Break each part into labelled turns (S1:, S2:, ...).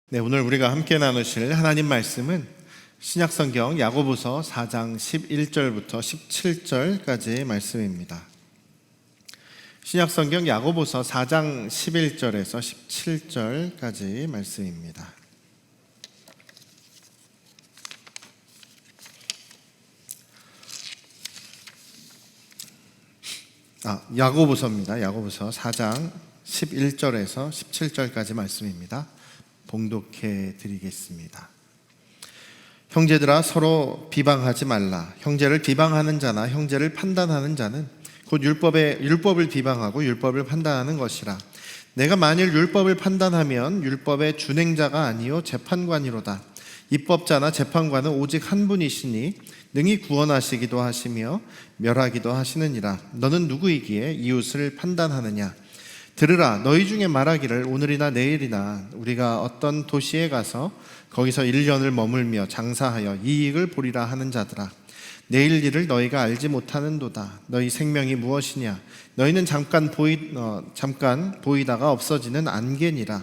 S1: 네, 오늘 우리가 함께 나누실 하나님 말씀은 신약성경 야고보서 4장 11절부터 17절까지의 말씀입니다. 신약성경 야고보서 4장 11절에서 17절까지의 말씀입니다. 야고보서입니다. 야고보서 4장 11절에서 17절까지 말씀입니다. 봉독해 드리겠습니다. 형제들아, 서로 비방하지 말라. 형제를 비방하는 자나 형제를 판단하는 자는 곧 율법을 비방하고 율법을 판단하는 것이라. 내가 만일 율법을 판단하면 율법의 준행자가 아니요 재판관이로다. 입법자나 재판관은 오직 한 분이시니 능히 구원하시기도 하시며 멸하기도 하시느니라. 너는 누구이기에 이웃을 판단하느냐? 들으라. 너희 중에 말하기를 오늘이나 내일이나 우리가 어떤 도시에 가서 거기서 1년을 머물며 장사하여 이익을 보리라 하는 자들아, 내일 일을 너희가 알지 못하는도다. 너희 생명이 무엇이냐? 너희는 잠깐 보이다가 없어지는 안개니라.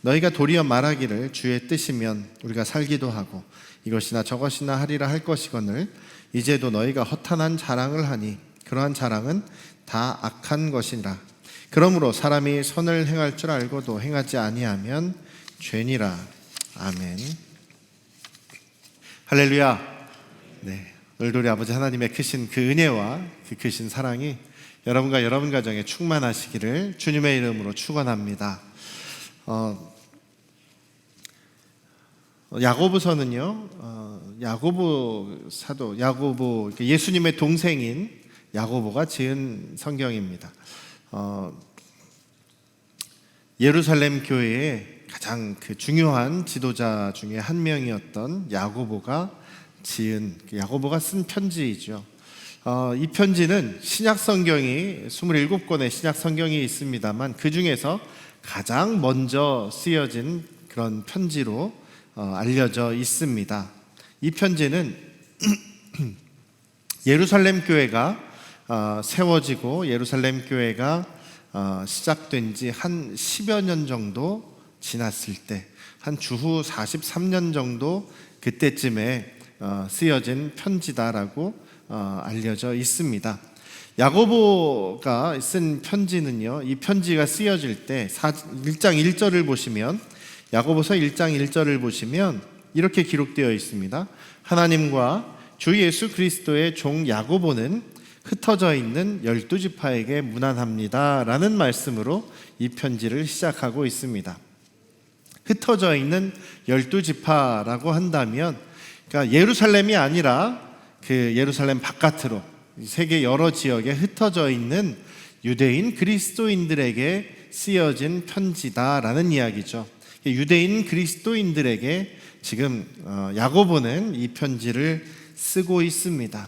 S1: 너희가 도리어 말하기를 주의 뜻이면 우리가 살기도 하고 이것이나 저것이나 하리라 할 것이거늘 이제도 너희가 허탄한 자랑을 하니 그러한 자랑은 다 악한 것이라. 그러므로 사람이 선을 행할 줄 알고도 행하지 아니하면 죄니라. 아멘. 할렐루야. 네, 오늘도 우리 아버지 하나님의 크신 그 은혜와 그 크신 사랑이 여러분과 여러분 가정에 충만하시기를 주님의 이름으로 축원합니다. 야고보서는요, 야고보 사도, 예수님의 동생인 야고보가 지은 성경입니다. 예루살렘 교회의 가장 중요한 지도자 중에 한 명이었던 야고보가 쓴 편지이죠. 이 편지는 신약 성경이 27권의 신약 성경이 있습니다만 그 중에서 가장 먼저 쓰여진 그런 편지로 알려져 있습니다. 이 편지는 예루살렘 교회가 세워지고 예루살렘 교회가 시작된 지 한 10여 년 정도 지났을 때, 한 주후 43년 정도 그때쯤에 쓰여진 편지다라고 알려져 있습니다. 야고보가 쓴 편지는요, 이 편지가 쓰여질 때 1장 1절을 보시면, 야고보서 1장 1절을 보시면 이렇게 기록되어 있습니다. 하나님과 주 예수 그리스도의 종 야고보는 흩어져 있는 12지파에게 문안합니다 라는 말씀으로 이 편지를 시작하고 있습니다. 흩어져 있는 12지파라고 한다면, 그러니까 예루살렘이 아니라 그 예루살렘 바깥으로 세계 여러 지역에 흩어져 있는 유대인 그리스도인들에게 쓰여진 편지다라는 이야기죠. 유대인 그리스도인들에게 지금 야고보는 이 편지를 쓰고 있습니다.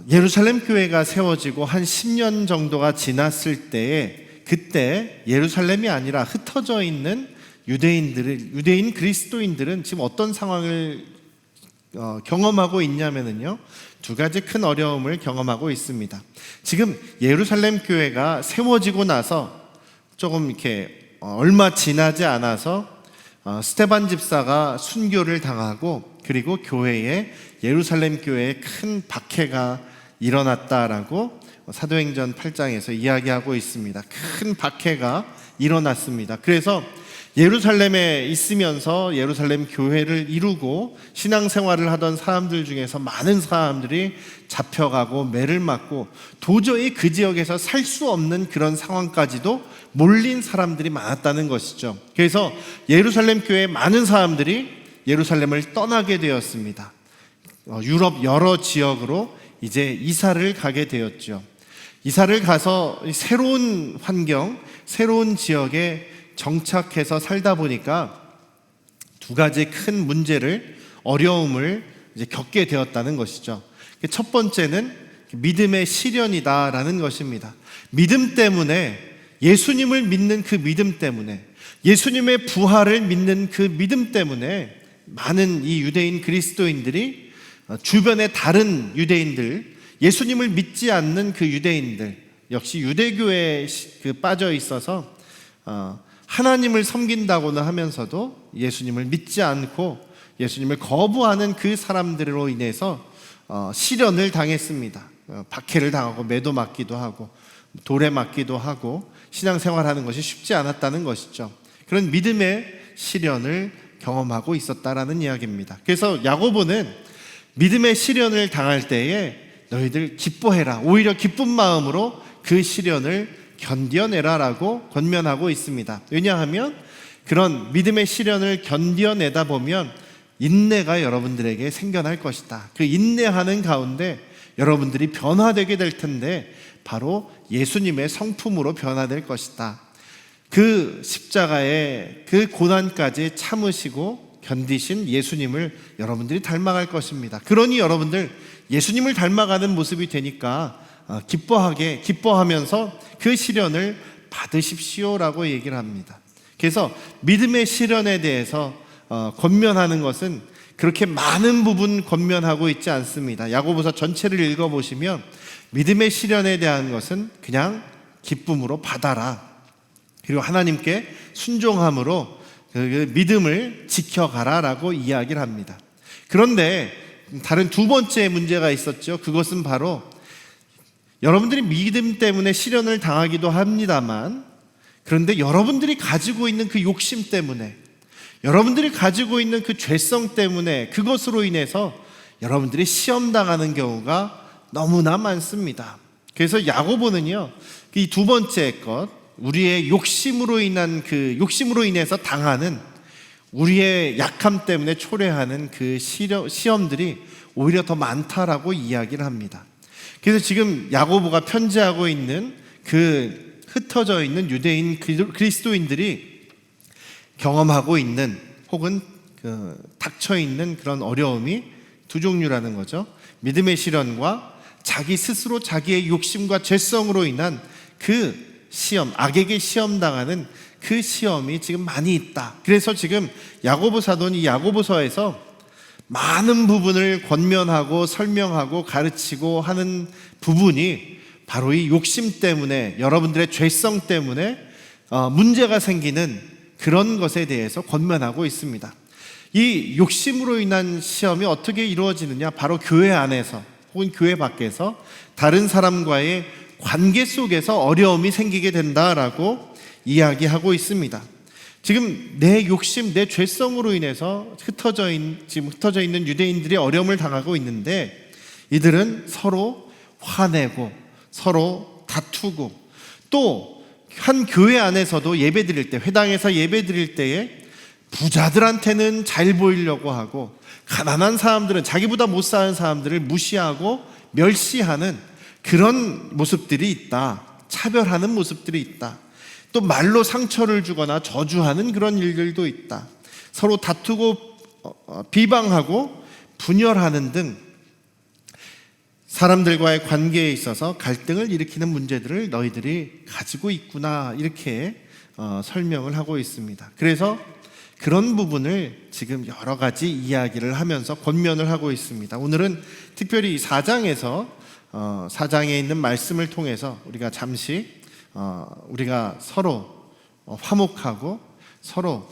S1: 예루살렘 교회가 세워지고 한 10년 정도가 지났을 때에, 그때 예루살렘이 아니라 흩어져 있는 유대인 그리스도인들은 지금 어떤 상황을 경험하고 있냐면요, 두 가지 큰 어려움을 경험하고 있습니다. 지금 예루살렘 교회가 세워지고 나서 조금 이렇게 얼마 지나지 않아서 스데반 집사가 순교를 당하고, 그리고 예루살렘 교회에 큰 박해가 일어났다라고 사도행전 8장에서 이야기하고 있습니다. 큰 박해가 일어났습니다. 그래서 예루살렘에 있으면서 예루살렘 교회를 이루고 신앙생활을 하던 사람들 중에서 많은 사람들이 잡혀가고 매를 맞고 도저히 그 지역에서 살 수 없는 그런 상황까지도 몰린 사람들이 많았다는 것이죠. 그래서 예루살렘 교회의 많은 사람들이 예루살렘을 떠나게 되었습니다. 유럽 여러 지역으로 이제 이사를 가게 되었죠. 이사를 가서 새로운 환경, 새로운 지역에 정착해서 살다 보니까 두 가지 큰 어려움을 이제 겪게 되었다는 것이죠. 첫 번째는 믿음의 시련이다라는 것입니다. 믿음 때문에, 예수님을 믿는 그 믿음 때문에, 예수님의 부활을 믿는 그 믿음 때문에 많은 이 유대인 그리스도인들이 주변의 다른 유대인들, 예수님을 믿지 않는 그 유대인들, 역시 유대교에 빠져 있어서 하나님을 섬긴다고는 하면서도 예수님을 믿지 않고 예수님을 거부하는 그 사람들로 인해서 시련을 당했습니다. 박해를 당하고 매도 맞기도 하고 돌에 맞기도 하고 신앙생활하는 것이 쉽지 않았다는 것이죠. 그런 믿음의 시련을 경험하고 있었다라는 이야기입니다. 그래서 야고보는 믿음의 시련을 당할 때에 너희들 기뻐해라, 오히려 기쁜 마음으로 그 시련을 견뎌내라라고 권면하고 있습니다. 왜냐하면 그런 믿음의 시련을 견뎌내다 보면 인내가 여러분들에게 생겨날 것이다. 그 인내하는 가운데 여러분들이 변화되게 될 텐데 바로 예수님의 성품으로 변화될 것이다. 그 십자가의 그 고난까지 참으시고 견디신 예수님을 여러분들이 닮아갈 것입니다. 그러니 여러분들 예수님을 닮아가는 모습이 되니까 기뻐하면서 그 시련을 받으십시오라고 얘기를 합니다. 그래서 믿음의 시련에 대해서 권면하는 것은 그렇게 많은 부분 권면하고 있지 않습니다. 야고보서 전체를 읽어보시면 믿음의 시련에 대한 것은 그냥 기쁨으로 받아라, 그리고 하나님께 순종함으로 그 믿음을 지켜가라라고 이야기를 합니다. 그런데 다른 두 번째 문제가 있었죠. 그것은 바로 여러분들이 믿음 때문에 시련을 당하기도 합니다만, 그런데 여러분들이 가지고 있는 그 욕심 때문에, 여러분들이 가지고 있는 그 죄성 때문에, 그것으로 인해서 여러분들이 시험당하는 경우가 너무나 많습니다. 그래서 야고보는요, 이 두 번째 것, 우리의 욕심으로 인해서 당하는, 우리의 약함 때문에 초래하는 그 시험들이 오히려 더 많다라고 이야기를 합니다. 그래서 지금 야고보가 편지하고 있는 그 흩어져 있는 유대인 그리스도인들이 경험하고 있는, 혹은 닥쳐 있는 그런 어려움이 두 종류라는 거죠. 믿음의 시련과 자기 스스로 자기의 욕심과 죄성으로 인한 그 시험, 악에게 시험당하는 그 시험이 지금 많이 있다. 그래서 지금 야고보 사도는 이 야고보서에서 많은 부분을 권면하고 설명하고 가르치고 하는 부분이 바로 이 욕심 때문에, 여러분들의 죄성 때문에 문제가 생기는 그런 것에 대해서 권면하고 있습니다. 이 욕심으로 인한 시험이 어떻게 이루어지느냐? 바로 교회 안에서 혹은 교회 밖에서 다른 사람과의 관계 속에서 어려움이 생기게 된다라고 이야기하고 있습니다. 지금 내 욕심, 내 죄성으로 인해서 흩어져 있는 유대인들이 어려움을 당하고 있는데, 이들은 서로 화내고 서로 다투고, 또 한 교회 안에서도 예배드릴 때, 회당에서 예배드릴 때에 부자들한테는 잘 보이려고 하고, 가난한 사람들은, 자기보다 못 사는 사람들을 무시하고 멸시하는 그런 모습들이 있다. 차별하는 모습들이 있다. 또 말로 상처를 주거나 저주하는 그런 일들도 있다. 서로 다투고 비방하고 분열하는 등 사람들과의 관계에 있어서 갈등을 일으키는 문제들을 너희들이 가지고 있구나, 이렇게 설명을 하고 있습니다. 그래서 그런 부분을 지금 여러 가지 이야기를 하면서 권면을 하고 있습니다. 오늘은 특별히 4장에 있는 말씀을 통해서 우리가 잠시 우리가 서로 화목하고 서로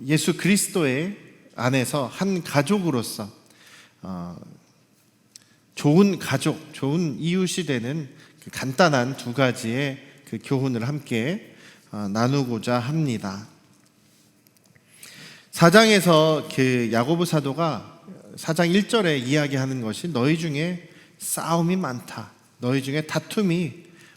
S1: 예수 그리스도의 안에서 한 가족으로서 좋은 가족, 좋은 이웃이 되는 그 간단한 두 가지의 그 교훈을 함께 나누고자 합니다. 4장에서 그 야고보 사도가 4장 1절에 이야기하는 것이 너희 중에 싸움이 많다, 너희 중에 다툼이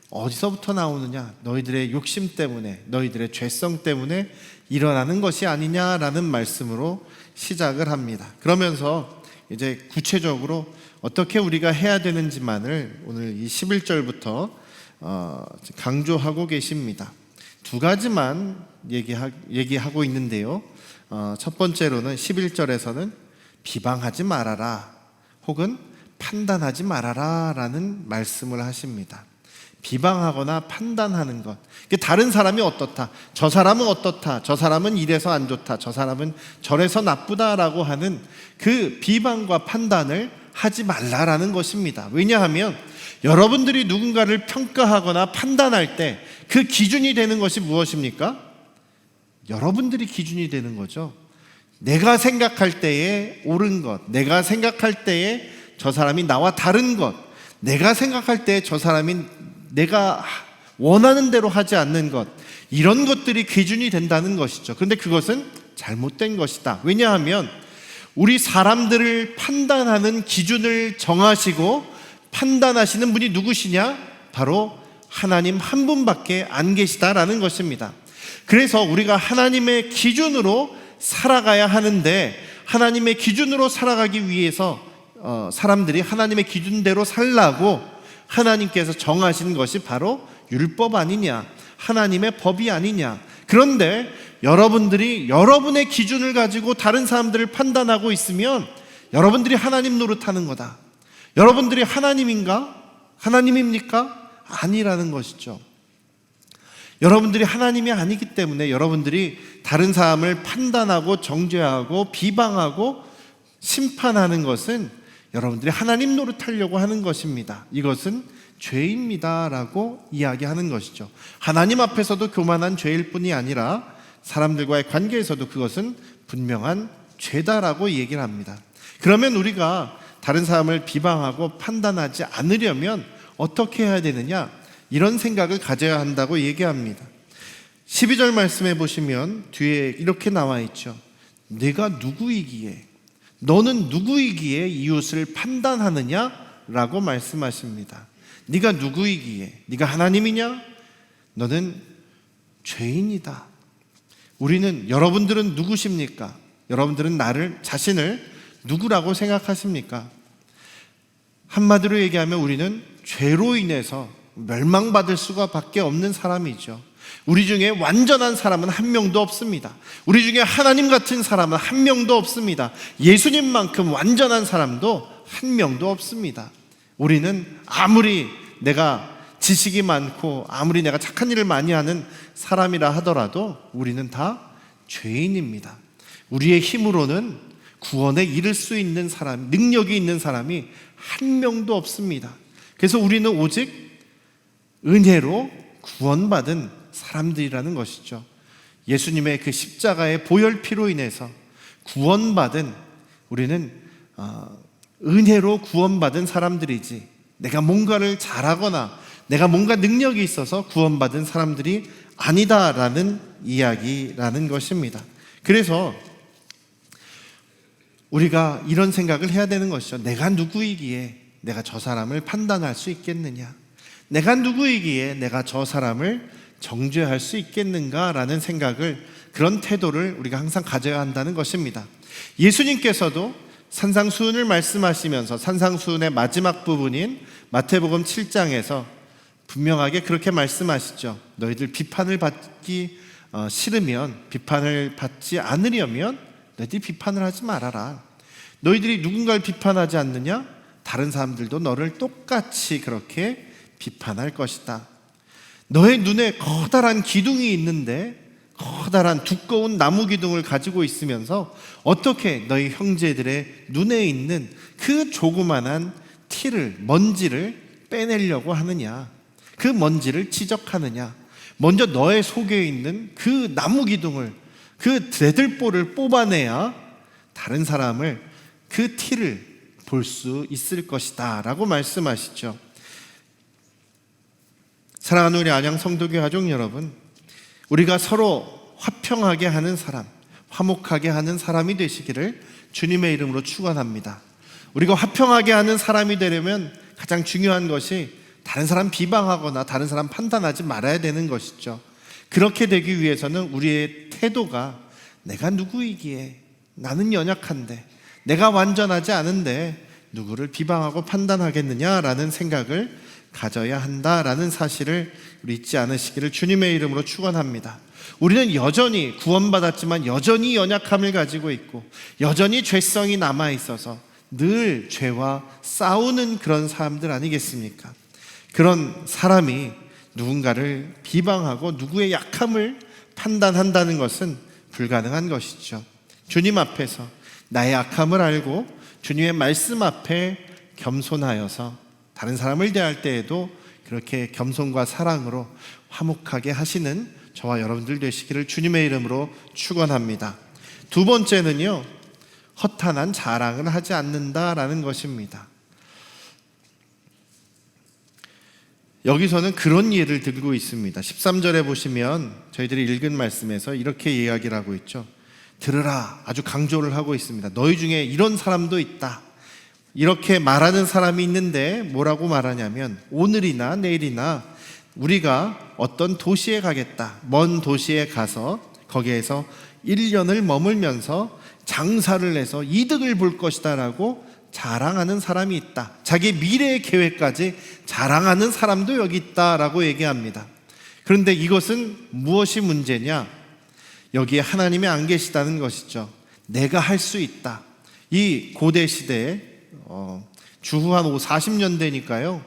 S1: 어디서부터 나오느냐, 너희들의 욕심 때문에, 너희들의 죄성 때문에 일어나는 것이 아니냐라는 말씀으로 시작을 합니다. 그러면서 이제 구체적으로 어떻게 우리가 해야 되는지만을 오늘 이 11절부터 강조하고 계십니다. 두 가지만 얘기하고 있는데요. 첫 번째로는 11절에서는 비방하지 말아라, 혹은 판단하지 말아라 라는 말씀을 하십니다. 비방하거나 판단하는 것, 다른 사람이 어떻다, 저 사람은 어떻다, 저 사람은 이래서 안 좋다, 저 사람은 저래서 나쁘다라고 하는 그 비방과 판단을 하지 말라라는 것입니다. 왜냐하면 여러분들이 누군가를 평가하거나 판단할 때 그 기준이 되는 것이 무엇입니까? 여러분들이 기준이 되는 거죠. 내가 생각할 때에 옳은 것, 내가 생각할 때에 저 사람이 나와 다른 것, 내가 생각할 때에 저 사람이 내가 원하는 대로 하지 않는 것, 이런 것들이 기준이 된다는 것이죠. 그런데 그것은 잘못된 것이다. 왜냐하면 우리 사람들을 판단하는 기준을 정하시고 판단하시는 분이 누구시냐? 바로 하나님 한 분밖에 안 계시다라는 것입니다. 그래서 우리가 하나님의 기준으로 살아가야 하는데, 하나님의 기준으로 살아가기 위해서 사람들이 하나님의 기준대로 살라고 하나님께서 정하신 것이 바로 율법 아니냐, 하나님의 법이 아니냐. 그런데 여러분들이 여러분의 기준을 가지고 다른 사람들을 판단하고 있으면 여러분들이 하나님 노릇하는 거다. 여러분들이 하나님인가? 하나님입니까? 아니라는 것이죠. 여러분들이 하나님이 아니기 때문에 여러분들이 다른 사람을 판단하고 정죄하고 비방하고 심판하는 것은 여러분들이 하나님 노릇하려고 하는 것입니다. 이것은 죄입니다라고 이야기하는 것이죠. 하나님 앞에서도 교만한 죄일 뿐이 아니라 사람들과의 관계에서도 그것은 분명한 죄다라고 얘기를 합니다. 그러면 우리가 다른 사람을 비방하고 판단하지 않으려면 어떻게 해야 되느냐? 이런 생각을 가져야 한다고 얘기합니다. 12절 말씀해 보시면 뒤에 이렇게 나와 있죠. 내가 누구이기에, 너는 누구이기에 이웃을 판단하느냐? 라고 말씀하십니다. 네가 누구이기에, 네가 하나님이냐? 너는 죄인이다. 여러분들은 누구십니까? 여러분들은 자신을 누구라고 생각하십니까? 한마디로 얘기하면 우리는 죄로 인해서 멸망받을 수가 밖에 없는 사람이죠. 우리 중에 완전한 사람은 한 명도 없습니다. 우리 중에 하나님 같은 사람은 한 명도 없습니다. 예수님만큼 완전한 사람도 한 명도 없습니다. 우리는 아무리 내가 지식이 많고 아무리 내가 착한 일을 많이 하는 사람이라 하더라도 우리는 다 죄인입니다. 우리의 힘으로는 구원에 이를 수 있는 사람, 능력이 있는 사람이 한 명도 없습니다. 그래서 우리는 오직 은혜로 구원받은 사람들이라는 것이죠. 예수님의 그 십자가의 보혈피로 인해서 구원받은, 우리는 은혜로 구원받은 사람들이지, 내가 뭔가를 잘하거나 내가 뭔가 능력이 있어서 구원받은 사람들이 아니다라는 이야기라는 것입니다. 그래서 우리가 이런 생각을 해야 되는 것이죠. 내가 누구이기에 내가 저 사람을 판단할 수 있겠느냐? 내가 누구이기에 내가 저 사람을 정죄할 수 있겠는가라는 생각을, 그런 태도를 우리가 항상 가져야 한다는 것입니다. 예수님께서도 산상수훈을 말씀하시면서 산상수훈의 마지막 부분인 마태복음 7장에서 분명하게 그렇게 말씀하시죠. 너희들 비판을 받기 싫으면, 비판을 받지 않으려면 너희들이 비판을 하지 말아라. 너희들이 누군가를 비판하지 않느냐? 다른 사람들도 너를 똑같이 그렇게 비판할 것이다. 너의 눈에 커다란 기둥이 있는데, 커다란 두꺼운 나무 기둥을 가지고 있으면서 어떻게 너희 형제들의 눈에 있는 그 조그만한 티를, 먼지를 빼내려고 하느냐? 그 먼지를 지적하느냐? 먼저 너의 속에 있는 그 나무 기둥을, 그 대들보를 뽑아내야 다른 사람을, 그 티를 볼 수 있을 것이다 라고 말씀하시죠. 사랑하는 우리 안양 성도교 가족 여러분, 우리가 서로 화평하게 하는 사람, 화목하게 하는 사람이 되시기를 주님의 이름으로 축원합니다. 우리가 화평하게 하는 사람이 되려면 가장 중요한 것이 다른 사람 비방하거나 다른 사람 판단하지 말아야 되는 것이죠. 그렇게 되기 위해서는 우리의 태도가, 내가 누구이기에, 나는 연약한데, 내가 완전하지 않은데 누구를 비방하고 판단하겠느냐라는 생각을 가져야 한다라는 사실을 우리 잊지 않으시기를 주님의 이름으로 축원합니다. 우리는 여전히 구원받았지만 여전히 연약함을 가지고 있고 여전히 죄성이 남아있어서 늘 죄와 싸우는 그런 사람들 아니겠습니까? 그런 사람이 누군가를 비방하고 누구의 약함을 판단한다는 것은 불가능한 것이죠. 주님 앞에서 나의 약함을 알고 주님의 말씀 앞에 겸손하여서 다른 사람을 대할 때에도 그렇게 겸손과 사랑으로 화목하게 하시는 저와 여러분들 되시기를 주님의 이름으로 축원합니다. 두 번째는요, 허탄한 자랑을 하지 않는다라는 것입니다. 여기서는 그런 예를 들고 있습니다. 13절에 보시면 저희들이 읽은 말씀에서 이렇게 이야기를 하고 있죠. 들으라, 아주 강조를 하고 있습니다. 너희 중에 이런 사람도 있다. 이렇게 말하는 사람이 있는데 뭐라고 말하냐면, 오늘이나 내일이나 우리가 어떤 도시에 가겠다. 먼 도시에 가서 거기에서 1년을 머물면서 장사를 해서 이득을 볼 것이다 라고 자랑하는 사람이 있다. 자기 미래의 계획까지 자랑하는 사람도 여기 있다라고 얘기합니다. 그런데 이것은 무엇이 문제냐? 여기에 하나님이 안 계시다는 것이죠. 내가 할 수 있다. 이 고대 시대에 주후 한 40년 되니까요,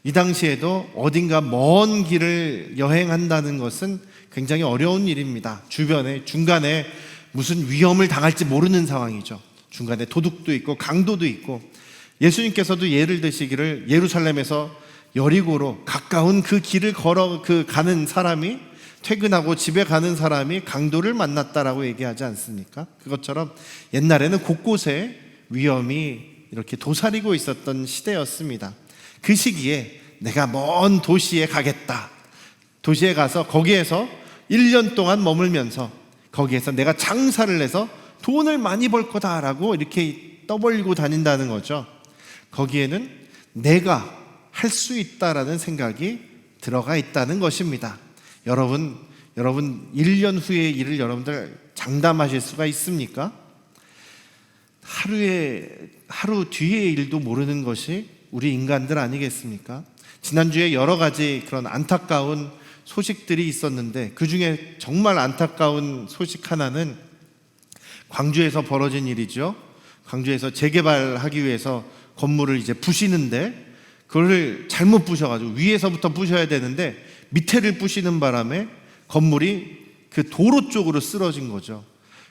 S1: 이 당시에도 어딘가 먼 길을 여행한다는 것은 굉장히 어려운 일입니다. 중간에 무슨 위험을 당할지 모르는 상황이죠. 중간에 도둑도 있고 강도도 있고, 예수님께서도 예를 드시기를 예루살렘에서 여리고로 가까운 그 길을 걸어 가는 사람이, 퇴근하고 집에 가는 사람이 강도를 만났다라고 얘기하지 않습니까? 그것처럼 옛날에는 곳곳에 위험이 이렇게 도사리고 있었던 시대였습니다. 그 시기에 내가 먼 도시에 가겠다. 도시에 가서 거기에서 1년 동안 머물면서 거기에서 내가 장사를 해서 돈을 많이 벌 거다라고 이렇게 떠벌리고 다닌다는 거죠. 거기에는 내가 할 수 있다라는 생각이 들어가 있다는 것입니다. 여러분 1년 후의 일을 여러분들 장담하실 수가 있습니까? 하루 뒤의 일도 모르는 것이 우리 인간들 아니겠습니까? 지난주에 여러 가지 그런 안타까운 소식들이 있었는데, 그 중에 정말 안타까운 소식 하나는 광주에서 벌어진 일이죠. 광주에서 재개발하기 위해서 건물을 이제 부시는데, 그걸 잘못 부셔가지고 위에서부터 부셔야 되는데 밑에를 부시는 바람에 건물이 그 도로 쪽으로 쓰러진 거죠.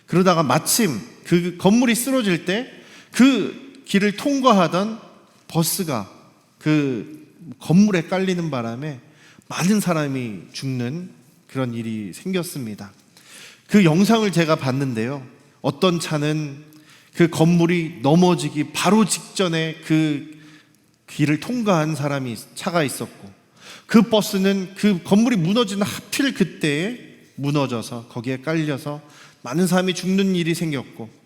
S1: 그러다가 마침 그 건물이 쓰러질 때 그 길을 통과하던 버스가 그 건물에 깔리는 바람에 많은 사람이 죽는 그런 일이 생겼습니다. 그 영상을 제가 봤는데요, 어떤 차는 그 건물이 넘어지기 바로 직전에 그 길을 통과한 차가 있었고, 그 버스는 그 건물이 무너지는 하필 그때에 무너져서 거기에 깔려서 많은 사람이 죽는 일이 생겼고,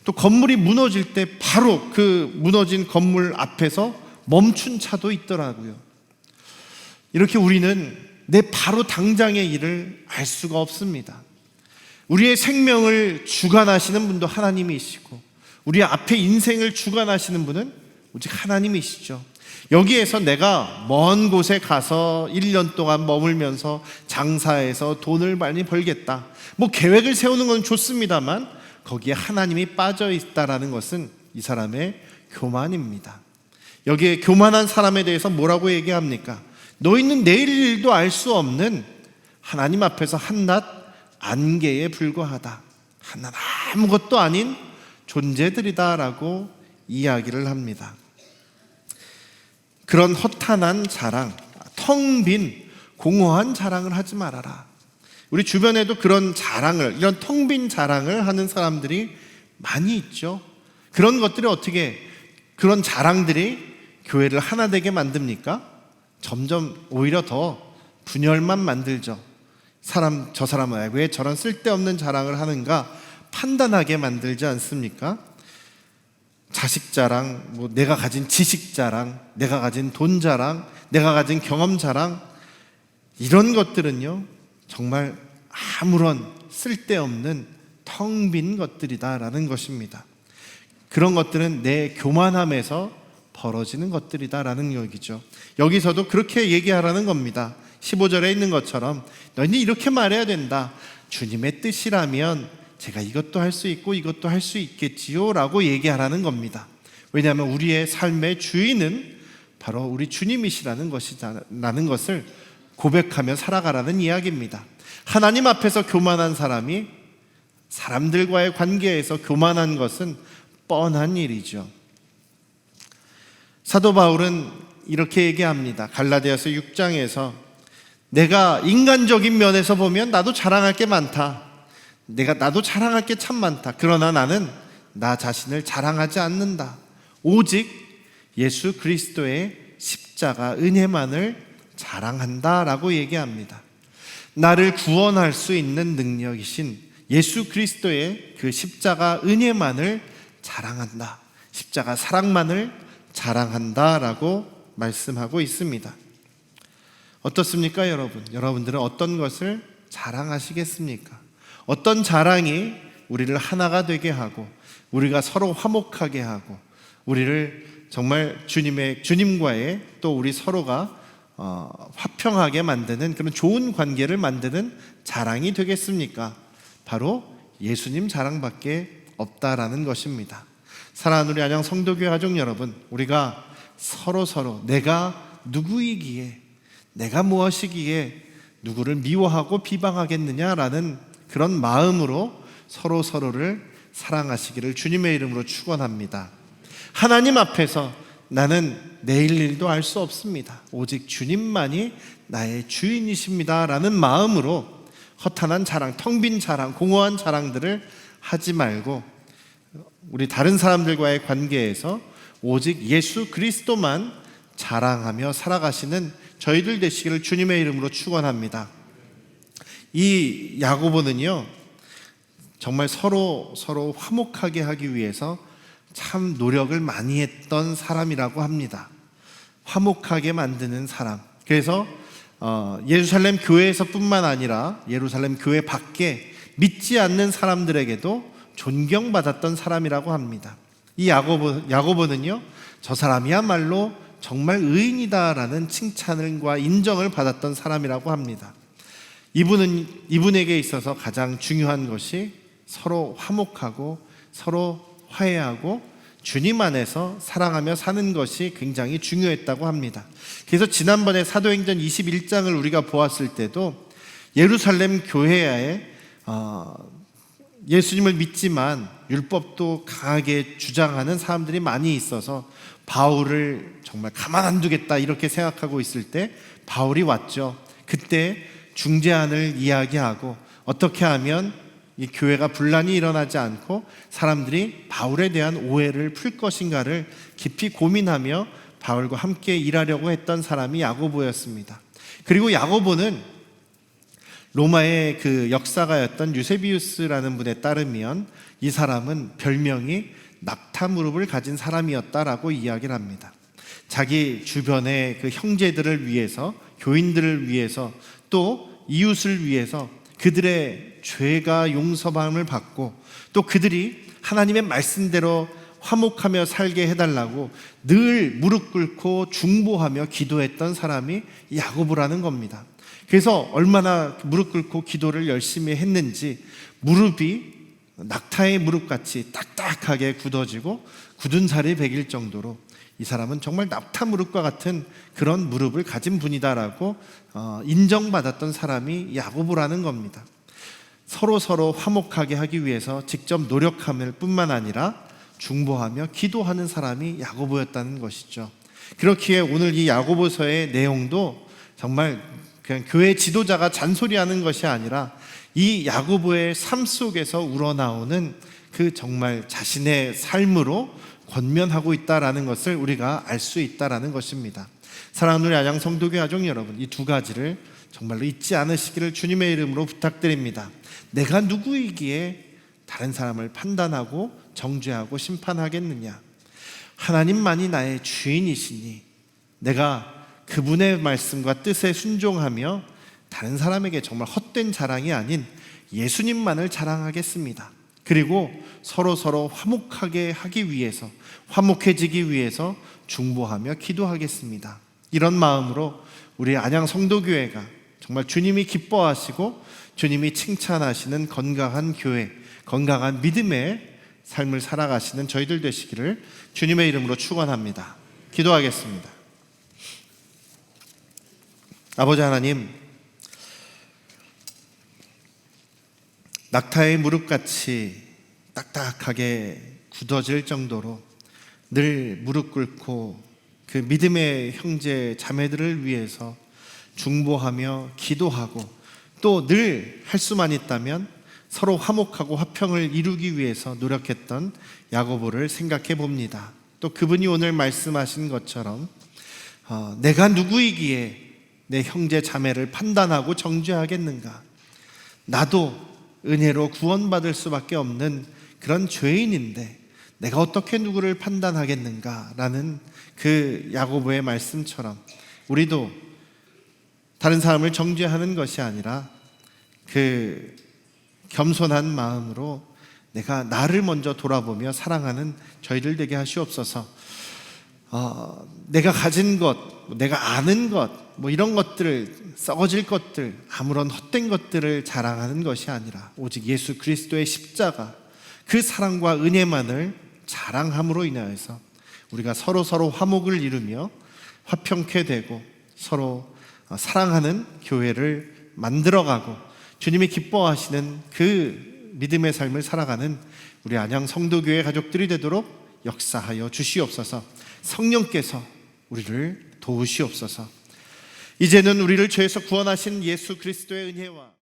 S1: 또 건물이 무너질 때 바로 그 무너진 건물 앞에서 멈춘 차도 있더라고요. 이렇게 우리는 내 바로 당장의 일을 알 수가 없습니다. 우리의 생명을 주관하시는 분도 하나님이시고, 우리 앞에 인생을 주관하시는 분은 오직 하나님이시죠. 여기에서 내가 먼 곳에 가서 1년 동안 머물면서 장사해서 돈을 많이 벌겠다, 뭐 계획을 세우는 건 좋습니다만 거기에 하나님이 빠져 있다라는 것은 이 사람의 교만입니다. 여기에 교만한 사람에 대해서 뭐라고 얘기합니까? 너희는 내일 일도 알 수 없는 하나님 앞에서 한낱 안개에 불과하다, 한낱 아무것도 아닌 존재들이다라고 이야기를 합니다. 그런 허탄한 자랑, 텅 빈 공허한 자랑을 하지 말아라. 우리 주변에도 그런 자랑을, 이런 텅 빈 자랑을 하는 사람들이 많이 있죠. 그런 것들이 그런 자랑들이 교회를 하나 되게 만듭니까? 점점 오히려 더 분열만 만들죠. 저 사람은 왜 저런 쓸데없는 자랑을 하는가 판단하게 만들지 않습니까? 자식 자랑, 내가 가진 지식 자랑, 내가 가진 돈 자랑, 내가 가진 경험 자랑, 이런 것들은요 정말 아무런 쓸데없는 텅 빈 것들이다라는 것입니다. 그런 것들은 내 교만함에서 벌어지는 것들이다라는 얘기죠. 여기서도 그렇게 얘기하라는 겁니다. 15절에 있는 것처럼 너희는 이렇게 말해야 된다. 주님의 뜻이라면 제가 이것도 할 수 있고 이것도 할 수 있겠지요 라고 얘기하라는 겁니다. 왜냐하면 우리의 삶의 주인은 바로 우리 주님이시라는 것을 고백하며 살아가라는 이야기입니다. 하나님 앞에서 교만한 사람이 사람들과의 관계에서 교만한 것은 뻔한 일이죠. 사도 바울은 이렇게 얘기합니다. 갈라디아서 6장에서 내가 인간적인 면에서 보면 나도 자랑할 게 많다. 나도 자랑할 게 참 많다. 그러나 나는 나 자신을 자랑하지 않는다. 오직 예수 그리스도의 십자가 은혜만을 자랑한다라고 얘기합니다. 나를 구원할 수 있는 능력이신 예수 그리스도의 그 십자가 은혜만을 자랑한다. 십자가 사랑만을 자랑한다라고 말씀하고 있습니다. 어떻습니까, 여러분? 여러분들은 어떤 것을 자랑하시겠습니까? 어떤 자랑이 우리를 하나가 되게 하고 우리가 서로 화목하게 하고 우리를 정말 주님과의 또 우리 서로가 화평하게 만드는 그런 좋은 관계를 만드는 자랑이 되겠습니까? 바로 예수님 자랑밖에 없다라는 것입니다. 사랑하는 우리 안양 성도교회 가족 여러분, 우리가 서로 내가 누구이기에, 내가 무엇이기에 누구를 미워하고 비방하겠느냐라는 그런 마음으로 서로를 사랑하시기를 주님의 이름으로 축원합니다. 하나님 앞에서 나는 내일 일도 알 수 없습니다. 오직 주님만이 나의 주인이십니다 라는 마음으로 허탄한 자랑, 텅 빈 자랑, 공허한 자랑들을 하지 말고 우리 다른 사람들과의 관계에서 오직 예수 그리스도만 자랑하며 살아가시는 저희들 되시기를 주님의 이름으로 축원합니다. 이 야고보는요, 정말 서로 화목하게 하기 위해서 참 노력을 많이 했던 사람이라고 합니다. 화목하게 만드는 사람. 그래서 예루살렘 교회에서뿐만 아니라 예루살렘 교회 밖에 믿지 않는 사람들에게도 존경받았던 사람이라고 합니다. 이 야고보는요, 저 사람이야말로 정말 의인이다라는 칭찬과 인정을 받았던 사람이라고 합니다. 이분에게 있어서 가장 중요한 것이 서로 화목하고 서로 화해하고 주님 안에서 사랑하며 사는 것이 굉장히 중요했다고 합니다. 그래서 지난번에 사도행전 21장을 우리가 보았을 때도 예루살렘 교회에 예수님을 믿지만 율법도 강하게 주장하는 사람들이 많이 있어서 바울을 정말 가만 안 두겠다 이렇게 생각하고 있을 때 바울이 왔죠. 그때 중재안을 이야기하고 어떻게 하면 이 교회가 분란이 일어나지 않고 사람들이 바울에 대한 오해를 풀 것인가를 깊이 고민하며 바울과 함께 일하려고 했던 사람이 야고보였습니다. 그리고 야고보는 로마의 그 역사가였던 유세비우스라는 분에 따르면 이 사람은 별명이 낙타 무릎을 가진 사람이었다라고 이야기를 합니다. 자기 주변의 그 형제들을 위해서, 교인들을 위해서, 또 이웃을 위해서 그들의 죄가 용서함을 받고 또 그들이 하나님의 말씀대로 화목하며 살게 해달라고 늘 무릎 꿇고 중보하며 기도했던 사람이 야고보라는 겁니다. 그래서 얼마나 무릎 꿇고 기도를 열심히 했는지 무릎이 낙타의 무릎같이 딱딱하게 굳어지고 굳은 살이 배길 정도로 이 사람은 정말 낙타 무릎과 같은 그런 무릎을 가진 분이다라고 인정받았던 사람이 야고보라는 겁니다. 서로 화목하게 하기 위해서 직접 노력함을 뿐만 아니라 중보하며 기도하는 사람이 야고보였다는 것이죠. 그렇기에 오늘 이 야고보서의 내용도 정말 그냥 교회 지도자가 잔소리하는 것이 아니라 이 야고보의 삶 속에서 우러나오는 그 정말 자신의 삶으로 권면하고 있다라는 것을 우리가 알 수 있다라는 것입니다. 사랑하는 우리 안양 성도교회 가족 여러분, 이 두 가지를 정말로 잊지 않으시기를 주님의 이름으로 부탁드립니다. 내가 누구이기에 다른 사람을 판단하고 정죄하고 심판하겠느냐? 하나님만이 나의 주인이시니 내가 그분의 말씀과 뜻에 순종하며 다른 사람에게 정말 헛된 자랑이 아닌 예수님만을 자랑하겠습니다. 그리고 서로 화목하게 하기 위해서, 화목해지기 위해서 중보하며 기도하겠습니다. 이런 마음으로 우리 안양 성도교회가 정말 주님이 기뻐하시고 주님이 칭찬하시는 건강한 교회, 건강한 믿음의 삶을 살아가시는 저희들 되시기를 주님의 이름으로 축원합니다. 기도하겠습니다. 아버지 하나님, 낙타의 무릎같이 딱딱하게 굳어질 정도로 늘 무릎 꿇고 그 믿음의 형제 자매들을 위해서 중보하며 기도하고 또 늘 할 수만 있다면 서로 화목하고 화평을 이루기 위해서 노력했던 야고보를 생각해 봅니다. 또 그분이 오늘 말씀하신 것처럼 내가 누구이기에 내 형제 자매를 판단하고 정죄하겠는가? 나도 은혜로 구원받을 수밖에 없는 그런 죄인인데 내가 어떻게 누구를 판단하겠는가? 라는 그 야고보의 말씀처럼 우리도 다른 사람을 정죄하는 것이 아니라 그 겸손한 마음으로 내가 나를 먼저 돌아보며 사랑하는 저희들 되게 하시옵소서. 내가 가진 것, 내가 아는 것, 이런 것들을, 썩어질 것들, 아무런 헛된 것들을 자랑하는 것이 아니라 오직 예수 그리스도의 십자가, 그 사랑과 은혜만을 자랑함으로 인하여서 우리가 서로 화목을 이루며 화평케 되고 서로 사랑하는 교회를 만들어가고 주님이 기뻐하시는 그 믿음의 삶을 살아가는 우리 안양 성도교회 가족들이 되도록 역사하여 주시옵소서. 성령께서 우리를 도우시옵소서. 이제는 우리를 죄에서 구원하신 예수 그리스도의 은혜와